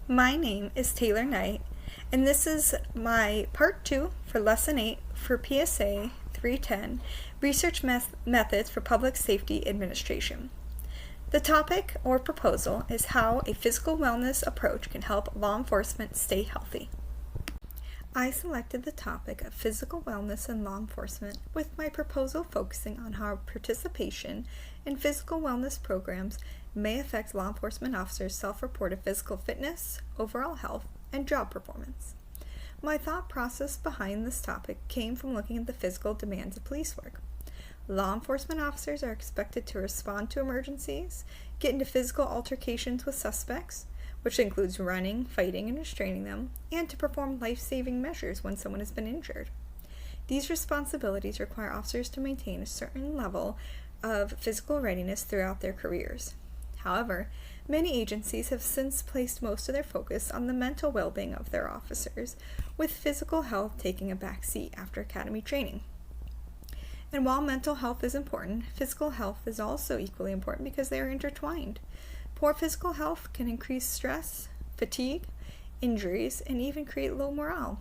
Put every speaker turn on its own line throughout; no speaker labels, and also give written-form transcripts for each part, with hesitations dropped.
My name is Taylor Knight, and this is my Part 2 for Lesson 8 for PSA310, Research Methods for Public Safety Administration. The topic or proposal is how a physical wellness approach can help law enforcement stay healthy. I selected the topic of physical wellness in law enforcement with my proposal focusing on how participation in physical wellness programs may affect law enforcement officers' self-reported physical fitness, overall health, and job performance. My thought process behind this topic came from looking at the physical demands of police work. Law enforcement officers are expected to respond to emergencies, get into physical altercations with suspects, which includes running, fighting, and restraining them, and to perform life-saving measures when someone has been injured. These responsibilities require officers to maintain a certain level of physical readiness throughout their careers. However, many agencies have since placed most of their focus on the mental well-being of their officers, with physical health taking a back seat after academy training. And while mental health is important, physical health is also equally important because they are intertwined. Poor physical health can increase stress, fatigue, injuries, and even create low morale.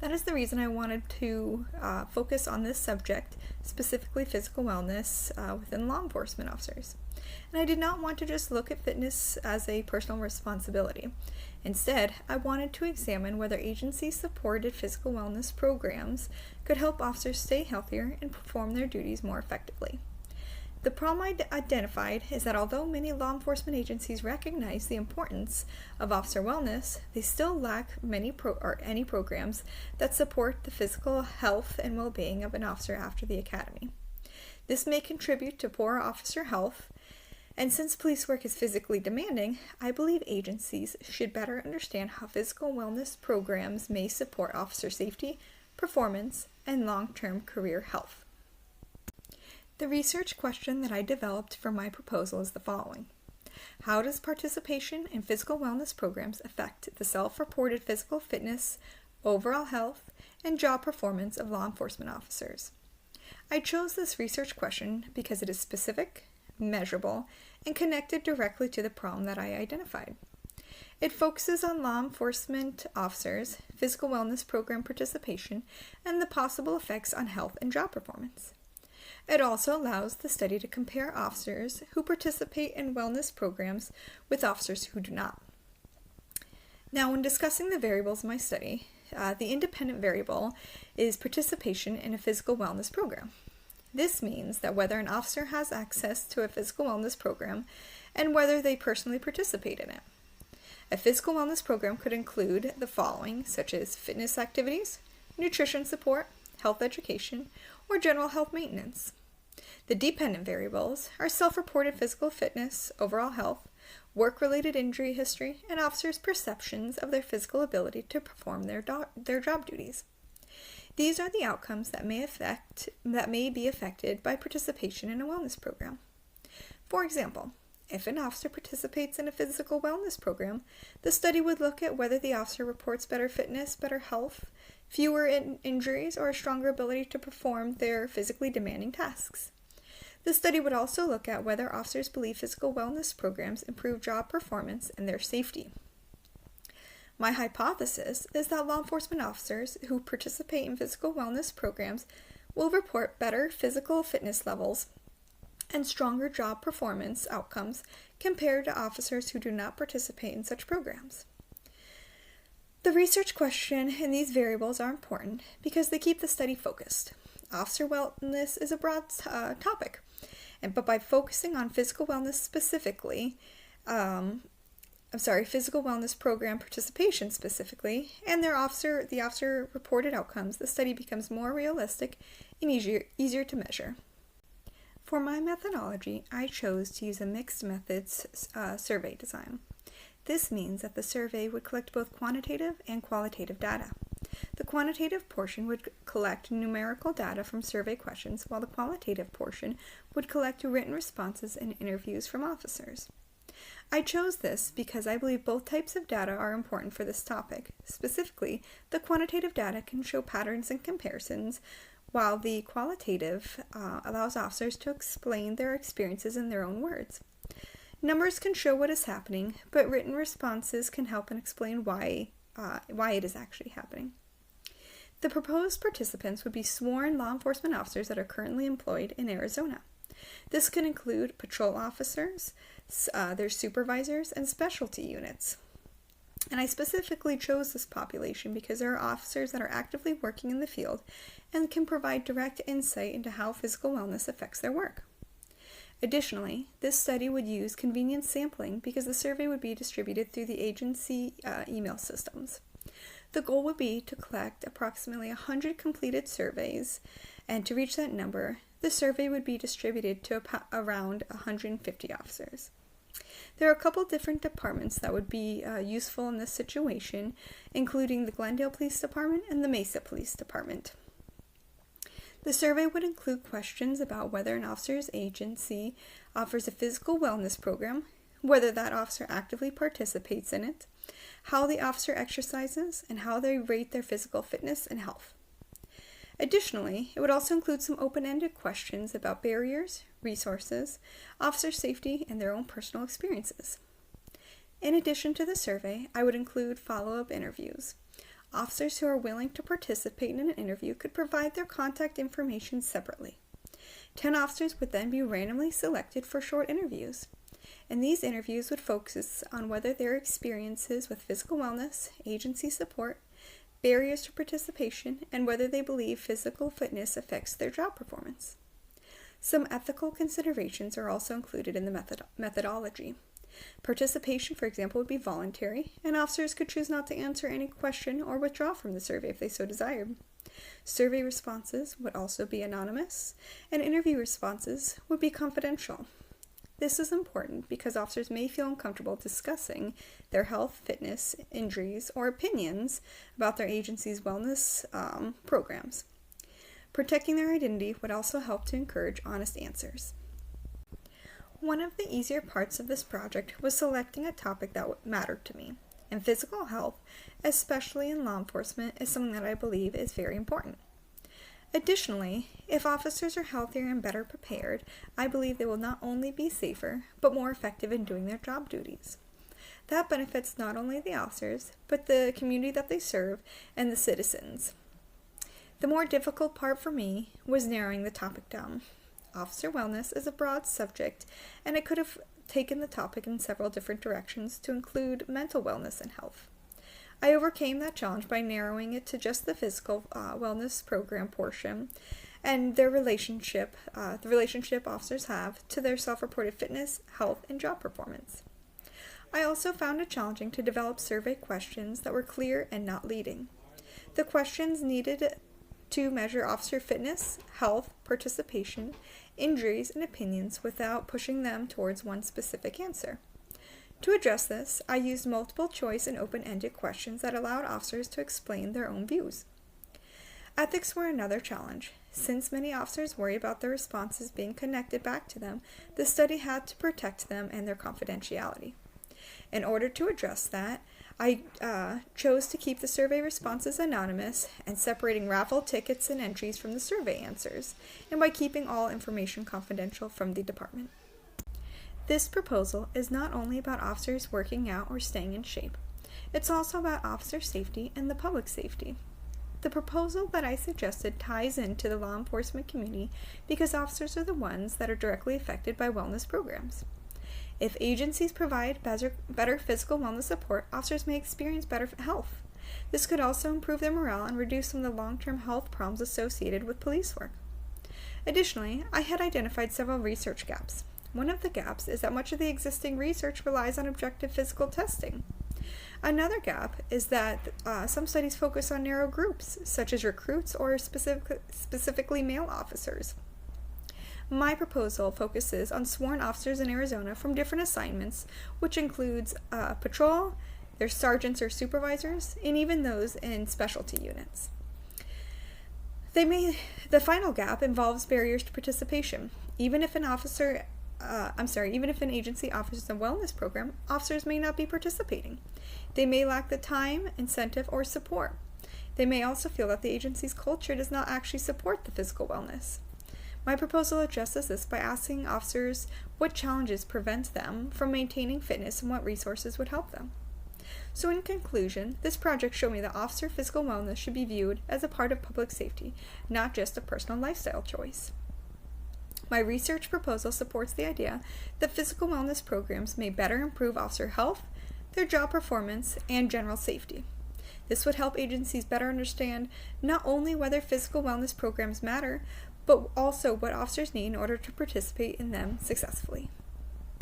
That is the reason I wanted to focus on this subject, specifically physical wellness within law enforcement officers. And I did not want to just look at fitness as a personal responsibility. Instead, I wanted to examine whether agency-supported physical wellness programs could help officers stay healthier and perform their duties more effectively. The problem I identified is that although many law enforcement agencies recognize the importance of officer wellness, they still lack any programs that support the physical health and well-being of an officer after the academy. This may contribute to poor officer health, and since police work is physically demanding, I believe agencies should better understand how physical wellness programs may support officer safety, performance, and long-term career health. The research question that I developed for my proposal is the following. How does participation in physical wellness programs affect the self-reported physical fitness, overall health, and job performance of law enforcement officers? I chose this research question because it is specific, measurable, and connected directly to the problem that I identified. It focuses on law enforcement officers, physical wellness program participation, and the possible effects on health and job performance. It also allows the study to compare officers who participate in wellness programs with officers who do not. Now, when discussing the variables in my study, the independent variable is participation in a physical wellness program. This means that whether an officer has access to a physical wellness program and whether they personally participate in it. A physical wellness program could include the following, such as fitness activities, nutrition support, health education, or general health maintenance. The dependent variables are self-reported physical fitness, overall health, work-related injury history, and officers' perceptions of their physical ability to perform their job duties. These are the outcomes that may be affected by participation in a wellness program. For example, if an officer participates in a physical wellness program, the study would look at whether the officer reports better fitness, better health, fewer injuries, or a stronger ability to perform their physically demanding tasks. The study would also look at whether officers believe physical wellness programs improve job performance and their safety. My hypothesis is that law enforcement officers who participate in physical wellness programs will report better physical fitness levels and stronger job performance outcomes compared to officers who do not participate in such programs. The research question and these variables are important because they keep the study focused. Officer wellness is a broad topic, but by focusing on physical wellness specifically, physical wellness program participation specifically, and the officer reported outcomes, the study becomes more realistic and easier to measure. For my methodology, I chose to use a mixed methods survey design. This means that the survey would collect both quantitative and qualitative data. The quantitative portion would collect numerical data from survey questions, while the qualitative portion would collect written responses and interviews from officers. I chose this because I believe both types of data are important for this topic. Specifically, the quantitative data can show patterns and comparisons, while the qualitative allows officers to explain their experiences in their own words. Numbers can show what is happening, but written responses can help and explain why it is actually happening. The proposed participants would be sworn law enforcement officers that are currently employed in Arizona. This could include patrol officers, their supervisors, and specialty units. And I specifically chose this population because there are officers that are actively working in the field and can provide direct insight into how physical wellness affects their work. Additionally, this study would use convenient sampling because the survey would be distributed through the agency email systems. The goal would be to collect approximately 100 completed surveys, and to reach that number, the survey would be distributed to around 150 officers. There are a couple different departments that would be useful in this situation, including the Glendale Police Department and the Mesa Police Department. The survey would include questions about whether an officer's agency offers a physical wellness program, whether that officer actively participates in it, how the officer exercises, and how they rate their physical fitness and health. Additionally, it would also include some open-ended questions about barriers, resources, officer safety, and their own personal experiences. In addition to the survey, I would include follow-up interviews. Officers who are willing to participate in an interview could provide their contact information separately. 10 officers would then be randomly selected for short interviews, and these interviews would focus on whether their experiences with physical wellness, agency support, barriers to participation, and whether they believe physical fitness affects their job performance. Some ethical considerations are also included in the methodology. Participation, for example, would be voluntary, and officers could choose not to answer any question or withdraw from the survey if they so desired. Survey responses would also be anonymous, and interview responses would be confidential. This is important because officers may feel uncomfortable discussing their health, fitness, injuries, or opinions about their agency's wellness programs. Protecting their identity would also help to encourage honest answers. One of the easier parts of this project was selecting a topic that mattered to me, and physical health, especially in law enforcement, is something that I believe is very important. Additionally, if officers are healthier and better prepared, I believe they will not only be safer, but more effective in doing their job duties. That benefits not only the officers, but the community that they serve and the citizens. The more difficult part for me was narrowing the topic down. Officer wellness is a broad subject, and I could have taken the topic in several different directions to include mental wellness and health. I overcame that challenge by narrowing it to just the physical wellness program portion and the relationship officers have to their self-reported fitness, health, and job performance. I also found it challenging to develop survey questions that were clear and not leading. The questions needed to measure officer fitness, health, participation, injuries, and opinions without pushing them towards one specific answer. To address this, I used multiple choice and open-ended questions that allowed officers to explain their own views. Ethics were another challenge. Since many officers worry about their responses being connected back to them, the study had to protect them and their confidentiality. In order to address that, I chose to keep the survey responses anonymous and separating raffle tickets and entries from the survey answers, and by keeping all information confidential from the department. This proposal is not only about officers working out or staying in shape. It's also about officer safety and the public safety. The proposal that I suggested ties into the law enforcement community because officers are the ones that are directly affected by wellness programs. If agencies provide better physical wellness support, officers may experience better health. This could also improve their morale and reduce some of the long-term health problems associated with police work. Additionally, I had identified several research gaps. One of the gaps is that much of the existing research relies on objective physical testing. Another gap is that some studies focus on narrow groups, such as recruits or specifically male officers. My proposal focuses on sworn officers in Arizona from different assignments, which includes patrol, their sergeants or supervisors, and even those in specialty units. The final gap involves barriers to participation. Even if an agency offers a wellness program, officers may not be participating. They may lack the time, incentive, or support. They may also feel that the agency's culture does not actually support the physical wellness. My proposal addresses this by asking officers what challenges prevent them from maintaining fitness and what resources would help them. So in conclusion, this project showed me that officer physical wellness should be viewed as a part of public safety, not just a personal lifestyle choice. My research proposal supports the idea that physical wellness programs may better improve officer health, their job performance, and general safety. This would help agencies better understand not only whether physical wellness programs matter, but also what officers need in order to participate in them successfully.